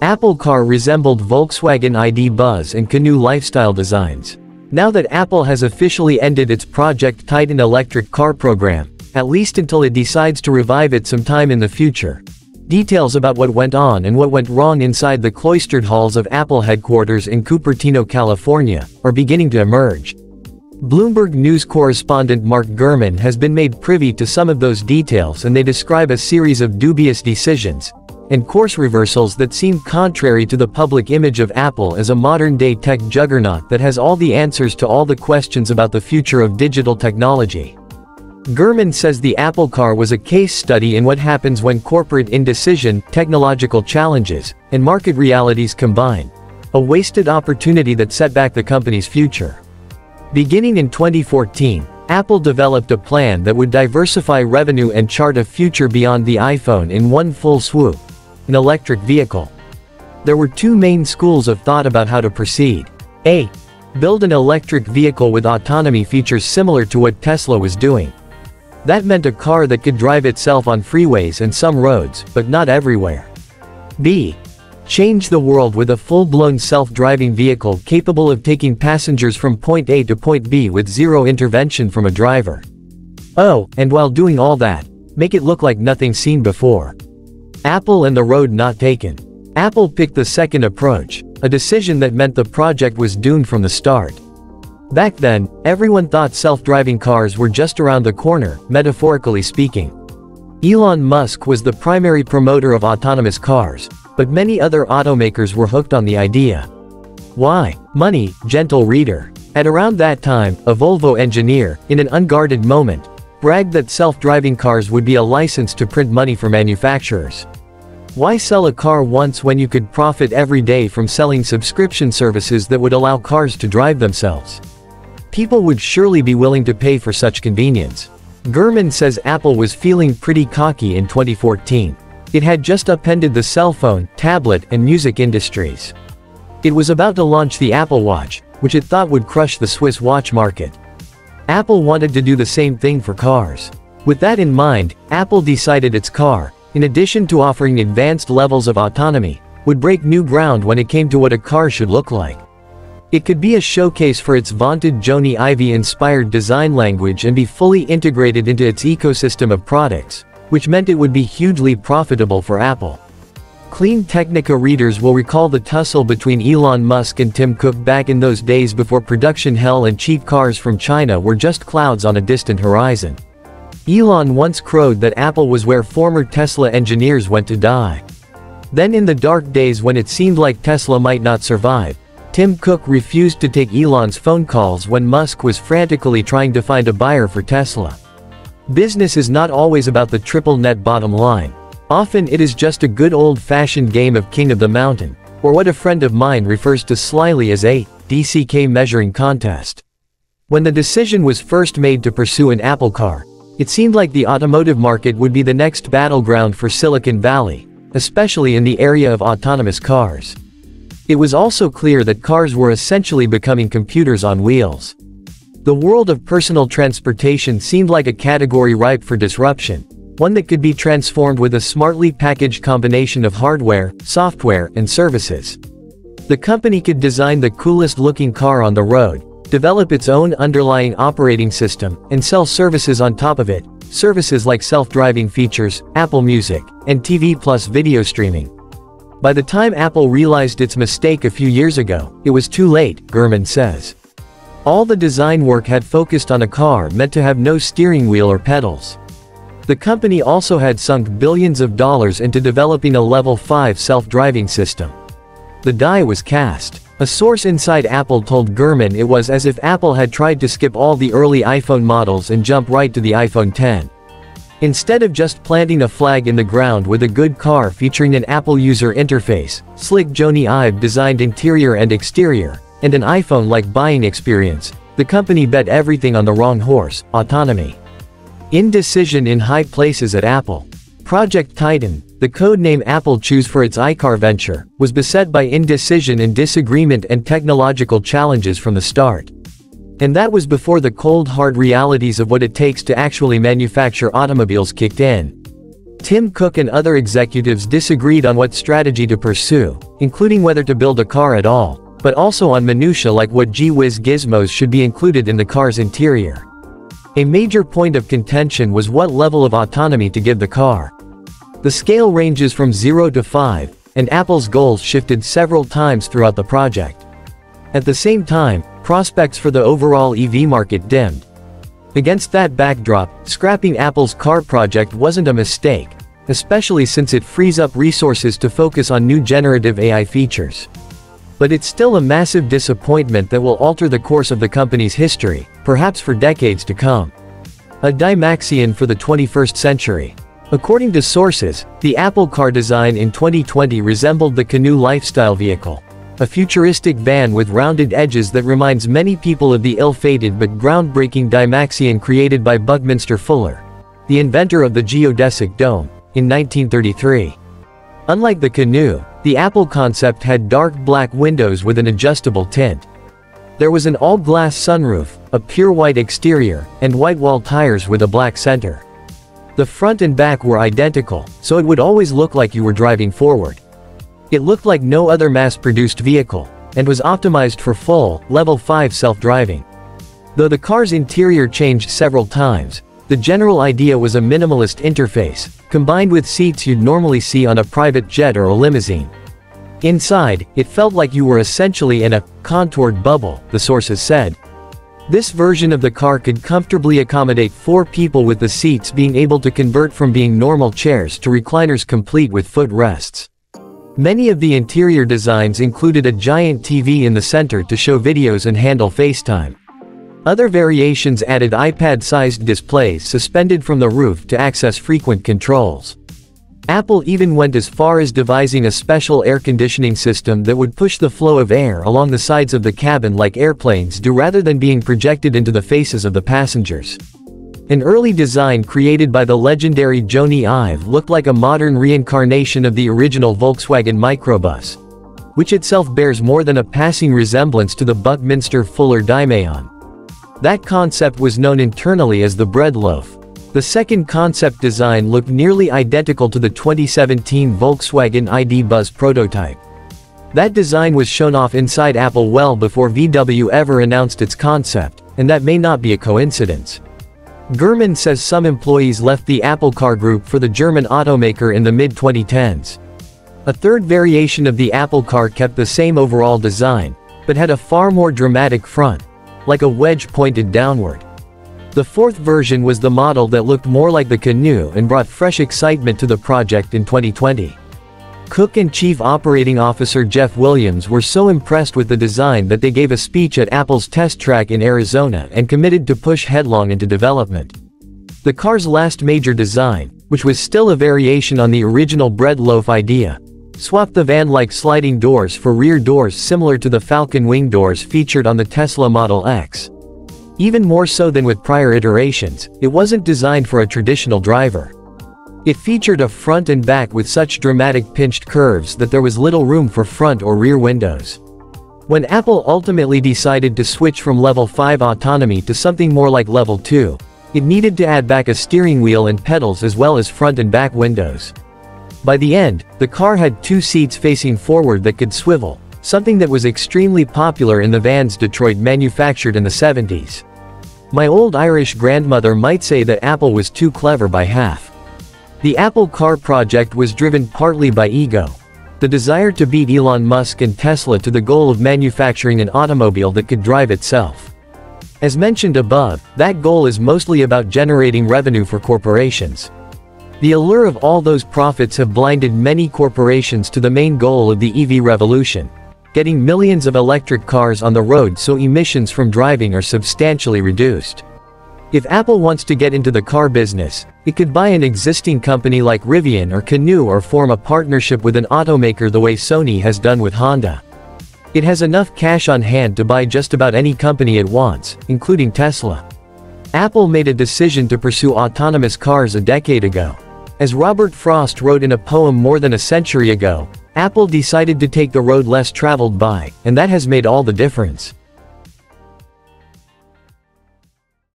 Apple car resembled Volkswagen ID.Buzz and Canoo lifestyle designs. Now that Apple has officially ended its Project Titan electric car program, at least until it decides to revive it sometime in the future, details about what went on and what went wrong inside the cloistered halls of Apple headquarters in Cupertino, California, are beginning to emerge. Bloomberg News correspondent Mark Gurman has been made privy to some of those details, and they describe a series of dubious decisions and course reversals that seem contrary to the public image of Apple as a modern-day tech juggernaut that has all the answers to all the questions about the future of digital technology. Gurman says the Apple car was a case study in what happens when corporate indecision, technological challenges, and market realities combine. A wasted opportunity that set back the company's future. Beginning in 2014, Apple developed a plan that would diversify revenue and chart a future beyond the iPhone in one full swoop: an electric vehicle. There were two main schools of thought about how to proceed. A. Build an electric vehicle with autonomy features similar to what Tesla was doing. That meant a car that could drive itself on freeways and some roads, but not everywhere. B. Change the world with a full-blown self-driving vehicle capable of taking passengers from point A to point B with zero intervention from a driver. Oh, and while doing all that, make it look like nothing seen before. Apple and the road not taken. Apple picked the second approach, a decision that meant the project was doomed from the start. Back then, everyone thought self-driving cars were just around the corner, metaphorically speaking. Elon Musk was the primary promoter of autonomous cars, but many other automakers were hooked on the idea. Why? Money, gentle reader. At around that time, a Volvo engineer, in an unguarded moment, bragged that self-driving cars would be a license to print money for manufacturers. Why sell a car once when you could profit every day from selling subscription services that would allow cars to drive themselves? People would surely be willing to pay for such convenience. Gurman says Apple was feeling pretty cocky in 2014. It had just upended the cell phone, tablet, and music industries. It was about to launch the Apple Watch, which it thought would crush the Swiss watch market. Apple wanted to do the same thing for cars. With that in mind, Apple decided its car, in addition to offering advanced levels of autonomy, would break new ground when it came to what a car should look like. It could be a showcase for its vaunted Jony Ive-inspired design language and be fully integrated into its ecosystem of products, which meant it would be hugely profitable for Apple. Clean Technica readers will recall the tussle between Elon Musk and Tim Cook back in those days before production hell and cheap cars from China were just clouds on a distant horizon. Elon once crowed that Apple was where former Tesla engineers went to die. Then in the dark days when it seemed like Tesla might not survive, Tim Cook refused to take Elon's phone calls when Musk was frantically trying to find a buyer for Tesla. Business is not always about the triple net bottom line. Often it is just a good old-fashioned game of King of the Mountain, or what a friend of mine refers to slyly as a DCK measuring contest. When the decision was first made to pursue an Apple car, it seemed like the automotive market would be the next battleground for Silicon Valley, especially in the area of autonomous cars. It was also clear that cars were essentially becoming computers on wheels. The world of personal transportation seemed like a category ripe for disruption, one that could be transformed with a smartly packaged combination of hardware, software, and services. The company could design the coolest-looking car on the road, develop its own underlying operating system, and sell services on top of it, services like self-driving features, Apple Music, and TV plus video streaming. By the time Apple realized its mistake a few years ago, it was too late, Gurman says. All the design work had focused on a car meant to have no steering wheel or pedals. The company also had sunk billions of dollars into developing a Level 5 self-driving system. The die was cast. A source inside Apple told Gurman it was as if Apple had tried to skip all the early iPhone models and jump right to the iPhone X. Instead of just planting a flag in the ground with a good car featuring an Apple user interface, slick Jony Ive-designed interior and exterior, and an iPhone-like buying experience, the company bet everything on the wrong horse: autonomy. Indecision in high places at Apple. Project Titan, the code name Apple chose for its iCar venture, was beset by indecision and disagreement and technological challenges from the start. And that was before the cold hard realities of what it takes to actually manufacture automobiles kicked in. Tim Cook and other executives disagreed on what strategy to pursue, including whether to build a car at all, but also on minutiae like what gee-whiz gizmos should be included in the car's interior. A major point of contention was what level of autonomy to give the car. The scale ranges from 0 to 5, and Apple's goals shifted several times throughout the project. At the same time, prospects for the overall EV market dimmed. Against that backdrop, scrapping Apple's car project wasn't a mistake, especially since it frees up resources to focus on new generative AI features. But it's still a massive disappointment that will alter the course of the company's history, perhaps for decades to come. A Dymaxion for the 21st century. According to sources, the Apple car design in 2020 resembled the Canoo lifestyle vehicle, a futuristic van with rounded edges that reminds many people of the ill-fated but groundbreaking Dymaxion created by Buckminster Fuller, the inventor of the geodesic dome, in 1933. Unlike the Canoo, the Apple concept had dark black windows with an adjustable tint. There was an all-glass sunroof, a pure white exterior, and white wall tires with a black center. The front and back were identical, so it would always look like you were driving forward. It looked like no other mass-produced vehicle, and was optimized for full, Level 5 self-driving. Though the car's interior changed several times, the general idea was a minimalist interface, combined with seats you'd normally see on a private jet or a limousine. Inside, it felt like you were essentially in a contoured bubble, the sources said. This version of the car could comfortably accommodate 4 people, with the seats being able to convert from being normal chairs to recliners complete with footrests. Many of the interior designs included a giant TV in the center to show videos and handle FaceTime. Other variations added iPad-sized displays suspended from the roof to access frequent controls. Apple even went as far as devising a special air conditioning system that would push the flow of air along the sides of the cabin like airplanes do, rather than being projected into the faces of the passengers. An early design created by the legendary Jony Ive looked like a modern reincarnation of the original Volkswagen microbus, which itself bears more than a passing resemblance to the Buckminster Fuller Dymaon. That concept was known internally as the bread loaf. The second concept design looked nearly identical to the 2017 Volkswagen ID.Buzz prototype. That design was shown off inside Apple well before VW ever announced its concept, and that may not be a coincidence. Gurman says some employees left the Apple Car Group for the German automaker in the mid-2010s. A third variation of the Apple Car kept the same overall design, but had a far more dramatic front, like a wedge pointed downward. The fourth version was the model that looked more like the Canoo and brought fresh excitement to the project in 2020. Cook and Chief Operating Officer Jeff Williams were so impressed with the design that they gave a speech at Apple's test track in Arizona and committed to push headlong into development. The car's last major design, which was still a variation on the original bread loaf idea, swapped the van-like sliding doors for rear doors similar to the Falcon wing doors featured on the Tesla Model X. Even more so than with prior iterations, it wasn't designed for a traditional driver. It featured a front and back with such dramatic pinched curves that there was little room for front or rear windows. When Apple ultimately decided to switch from Level 5 autonomy to something more like Level 2, it needed to add back a steering wheel and pedals as well as front and back windows. By the end, the car had 2 seats facing forward that could swivel, something that was extremely popular in the vans Detroit manufactured in the 70s. My old Irish grandmother might say that Apple was too clever by half. The Apple car project was driven partly by ego, the desire to beat Elon Musk and Tesla to the goal of manufacturing an automobile that could drive itself. As mentioned above, that goal is mostly about generating revenue for corporations. The allure of all those profits have blinded many corporations to the main goal of the EV revolution: getting millions of electric cars on the road so emissions from driving are substantially reduced. If Apple wants to get into the car business, it could buy an existing company like Rivian or Canoo, or form a partnership with an automaker the way Sony has done with Honda. It has enough cash on hand to buy just about any company it wants, including Tesla. Apple made a decision to pursue autonomous cars a decade ago. As Robert Frost wrote in a poem more than a century ago, Apple decided to take the road less traveled by, and that has made all the difference.